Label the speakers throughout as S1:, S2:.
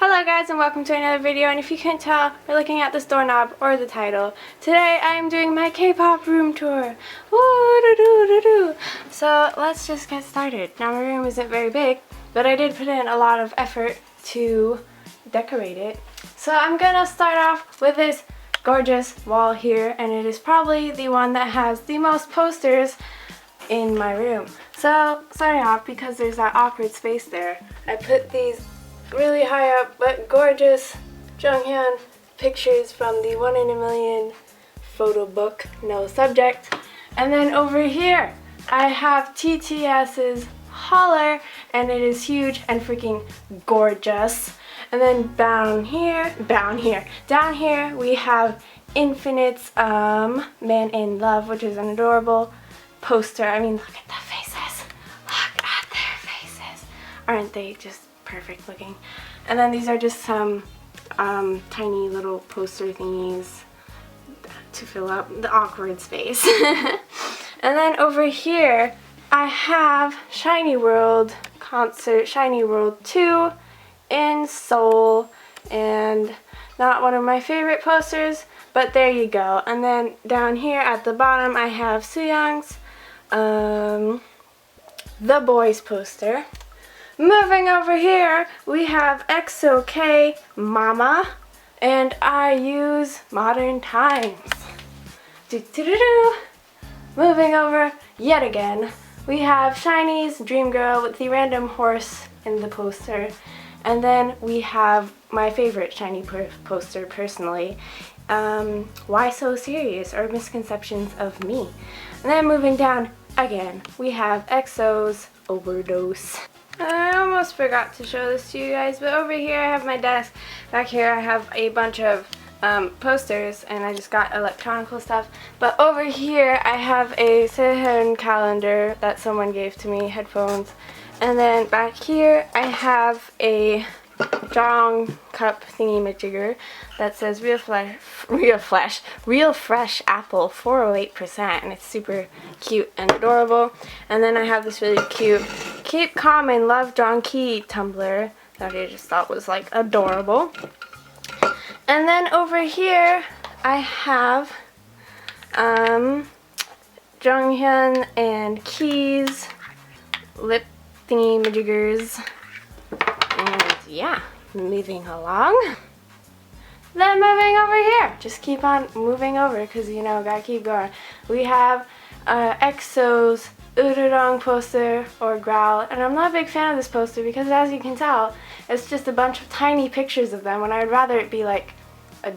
S1: Hello guys and welcome to another video, and if you can't tell, we're looking at this doorknob or the title. Today I am doing my K-pop room tour. Woo-doo-doo-doo-doo. So let's just get started. Now my room isn't very big, but I did put in a lot of effort to decorate it. So I'm gonna start off with this gorgeous wall here, and it is probably the one that has the most posters in my room. So starting off, because there's that awkward space there, I put these really high up but gorgeous Jonghyun pictures from the 1 in a Million photo book, no subject. And then over here I have TTS's Holler, and it is huge and freaking gorgeous. And then down here we have Infinite's Man in Love, which is an adorable poster. I mean, look at the faces. Look at their faces. Aren't they just perfect looking? And then these are just some tiny little poster thingies to fill up the awkward space. And then over here I have Shiny World concert, Shiny World 2 in Seoul, and not one of my favorite posters, but there you go. And then down here at the bottom I have Sooyoung's The Boys poster. Moving over here, we have EXO-K Mama, and I use Modern Times. Moving over yet again, we have Shiny's Dream Girl with the random horse in the poster, and then we have my favorite Shiny poster personally, Why So Serious, or Misconceptions of Me. And then moving down again, we have EXO's Overdose. I almost forgot to show this to you guys, but over here I have my desk. Back here I have a bunch of posters, and I just got electronical stuff. But over here I have a Sehun calendar that someone gave to me, headphones. And then back here I have a Jong cup thingy-majigger that says real fresh apple 408%, and it's super cute and adorable. And then I have this really cute Keep Calm and Love Jongki tumbler that I just thought was like adorable. And then over here I have Jonghyun and Key's lip thingy-majiggers. And yeah, moving along. Then moving over here, just keep on moving over because, you know, gotta keep going. We have EXO's Ururong poster, or Growl, and I'm not a big fan of this poster because, as you can tell, it's just a bunch of tiny pictures of them, when I'd rather it be like a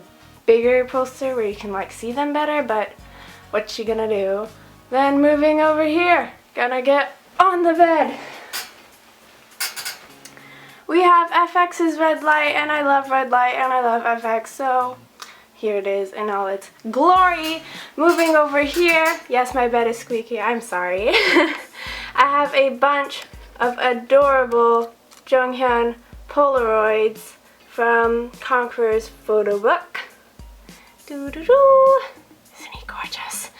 S1: bigger poster where you can like see them better, but what you gonna do? Then moving over here, gonna get on the bed. We have FX's Red Light, and I love Red Light, and I love FX, so here it is in all its glory. Moving over here, yes, my bed is squeaky, I'm sorry. I have a bunch of adorable Jonghyun Polaroids from Conqueror's photo book. Doo-doo-doo. Isn't he gorgeous?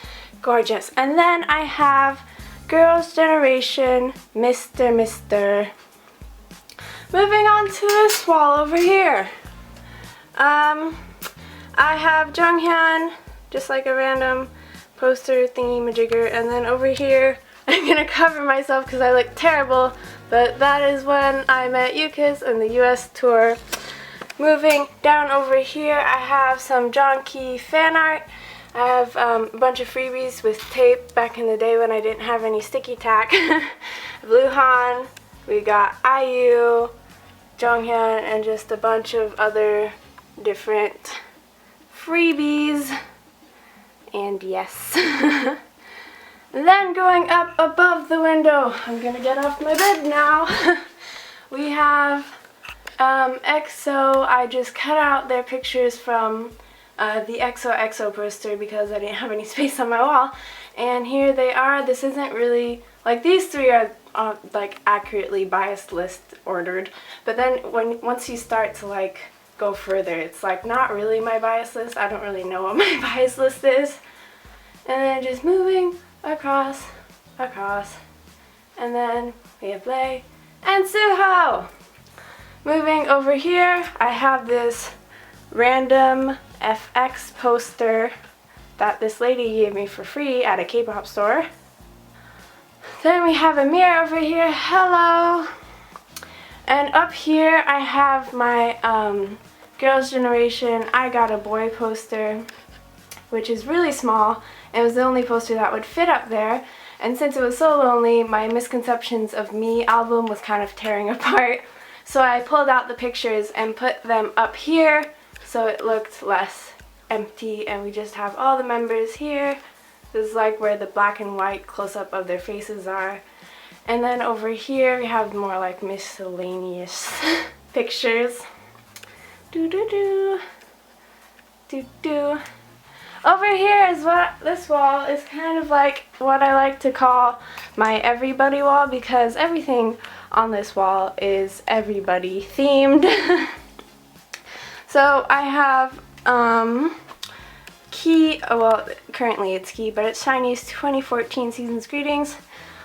S1: Gorgeous. And then I have Girls' Generation Mr. Moving on to this wall over here. I have Jonghyun, just like a random poster thingy-majigger, and then over here I'm gonna cover myself because I look terrible, but that is when I met Yukis in the US tour. Moving down over here, I have some Jongki fan art. I have a bunch of freebies with tape back in the day when I didn't have any sticky tack. Blue Han. We got IU, Jonghyun, and just a bunch of other different freebies. And yes. Then going up above the window, I'm gonna get off my bed now. We have EXO. I just cut out their pictures from the EXO poster because I didn't have any space on my wall. And here they are. This isn't really, like, these three are like accurately biased list ordered, but then once you start to like go further, it's like not really my bias list. I don't really know what my bias list is. And then just moving across, and then we have Lay and Suho. Moving over here, I have this random FX poster that this lady gave me for free at a K-pop store. Then we have a mirror over here, hello! And up here I have my Girls' Generation I Got a Boy poster, which is really small. It was the only poster that would fit up there. And since it was so lonely, my Misconceptions of Me album was kind of tearing apart. So I pulled out the pictures and put them up here so it looked less empty, and we just have all the members here. This is like where the black and white close-up of their faces are. And then over here we have more like miscellaneous pictures. Do-do-do. Do-do. Over here is what this wall is kind of like what I like to call my everybody wall, because everything on this wall is everybody themed. So I have Key, well currently it's Key, but it's Shiny's 2014 Season's Greetings,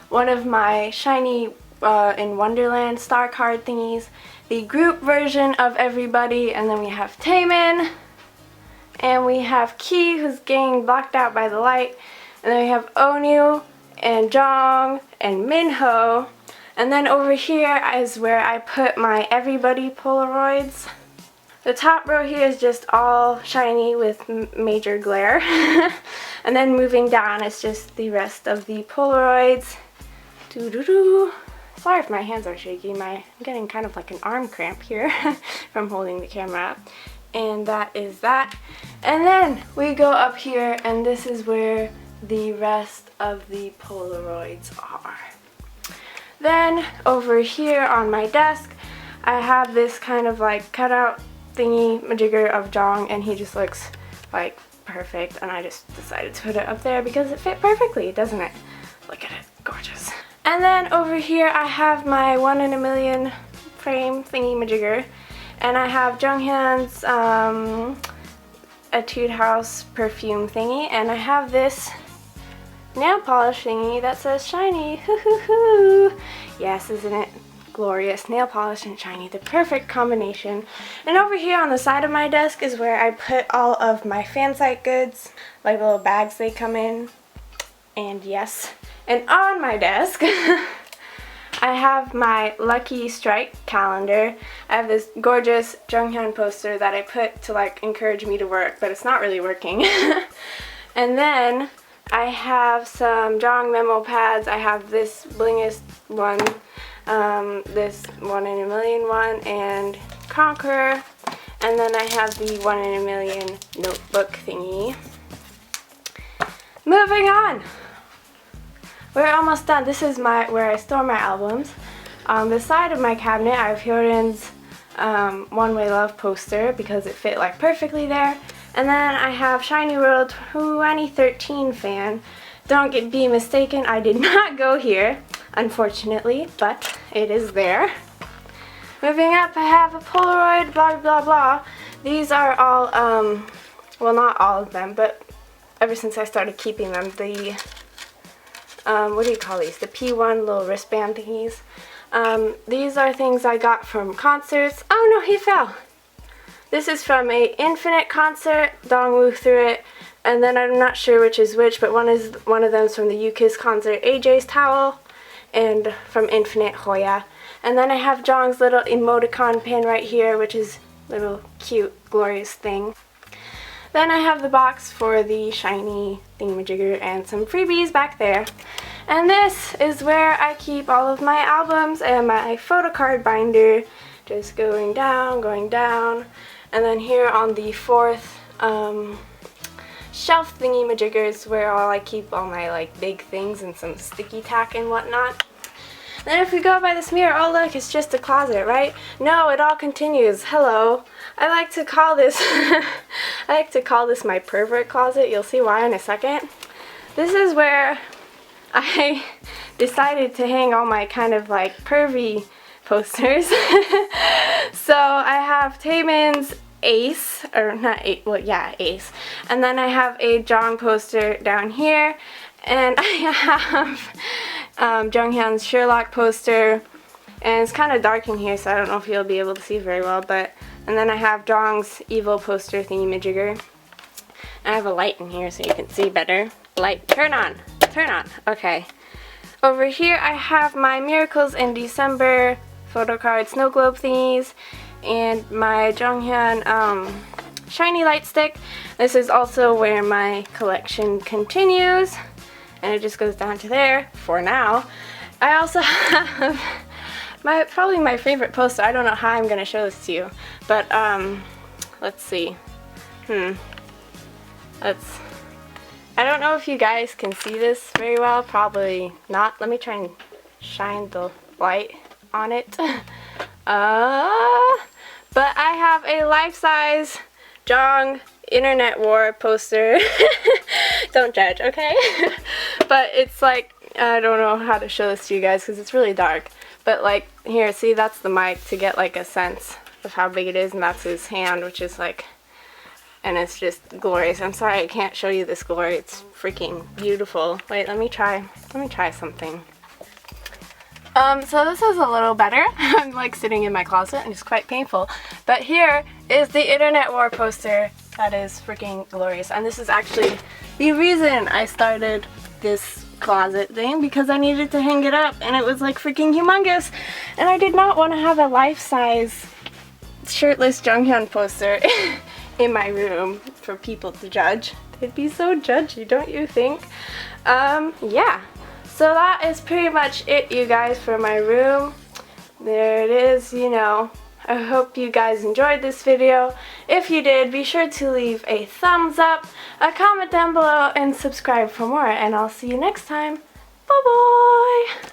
S1: one of my Shiny in Wonderland star card thingies, the group version of everybody, and then we have Taemin, and we have Key, who's getting blocked out by the light, and then we have Onyu and Jong and Minho, and then over here is where I put my everybody Polaroids. The top row here is just all shiny with major glare. And then moving down is just the rest of the Polaroids. Doo-doo-doo. Sorry if my hands are shaky. I'm getting kind of like an arm cramp here from holding the camera up. And that is that. And then we go up here, and this is where the rest of the Polaroids are. Then over here on my desk, I have this kind of like cutout thingy majigger of Jong, and he just looks like perfect, and I just decided to put it up there because it fit perfectly, doesn't it? Look at it, gorgeous. And then over here I have my 1 in a million frame thingy majigger, and I have Jonghyun's Etude House perfume thingy, and I have this nail polish thingy that says shiny. Hoo hoo hoo. Yes, isn't it glorious? Nail polish and shiny, the perfect combination. And over here on the side of my desk is where I put all of my fan site goods, like the little bags they come in. And yes, and on my desk I have my Lucky Strike calendar. I have this gorgeous Jonghyun poster that I put to like encourage me to work, but it's not really working. And then I have some Jong memo pads. I have this blingest one, this 1 in a million one, and Conqueror, and then I have the 1 in a million notebook thingy. Moving on! We're almost done. This is where I store my albums. On the side of my cabinet I have Hyorin's One Way Love poster because it fit like perfectly there. And then I have Shiny World 2013 fan. Don't be mistaken, I did not go here, unfortunately, but it is there. Moving up, I have a Polaroid, blah blah blah. These are all, well not all of them, but ever since I started keeping them, the, what do you call these? The P1 little wristband thingies. These are things I got from concerts. Oh no, he fell! This is from a Infinite concert. Dongwoo threw it, and then I'm not sure which is which, but one of them's from the UKISS concert, AJ's towel, and from Infinite Hoya. And then I have Jong's little emoticon pin right here, which is a little cute, glorious thing. Then I have the box for the shiny thingamajigger and some freebies back there. And this is where I keep all of my albums and my photo card binder, just going down, and then here on the fourth shelf thingy-majigger is where I keep all my like big things and some sticky tack and whatnot. Then if we go by this mirror, oh look, it's just a closet, right? No, it all continues. Hello. I like to call this my pervert closet. You'll see why in a second. This is where I decided to hang all my kind of like pervy posters. So I have Taemin's Ace, or not Ace, well yeah, Ace. And then I have a Jong poster down here, and I have Jonghyun's Sherlock poster, And it's kind of dark in here, so I don't know if you'll be able to see very well, but, and then I have Jong's evil poster thingy-majigger. I have a light in here so you can see better. Light, turn on, okay. Over here I have my Miracles in December photo card snow globe thingies and my Jonghyun shiny light stick. This is also where my collection continues, and it just goes down to there for now. I also have probably my favorite poster. I don't know how I'm gonna show this to you, but let's see. I don't know if you guys can see this very well. Probably not. Let me try and shine the light on it. But I have a life-size Jong Internet War poster. Don't judge, okay? But it's like, I don't know how to show this to you guys because it's really dark. But like, here, see, that's the mic to get like a sense of how big it is, and that's his hand, which is like, and it's just glorious. I'm sorry I can't show you this glory. It's freaking beautiful. Wait, let me try something. So this is a little better. I'm like sitting in my closet and it's quite painful. But here is the Internet War poster that is freaking glorious. And this is actually the reason I started this closet thing, because I needed to hang it up and it was like freaking humongous. And I did not want to have a life-size shirtless Jonghyun poster in my room for people to judge. They'd be so judgy, don't you think? Yeah. So that is pretty much it, you guys, for my room. There it is, you know. I hope you guys enjoyed this video. If you did, be sure to leave a thumbs up, a comment down below, and subscribe for more. And I'll see you next time. Bye-bye!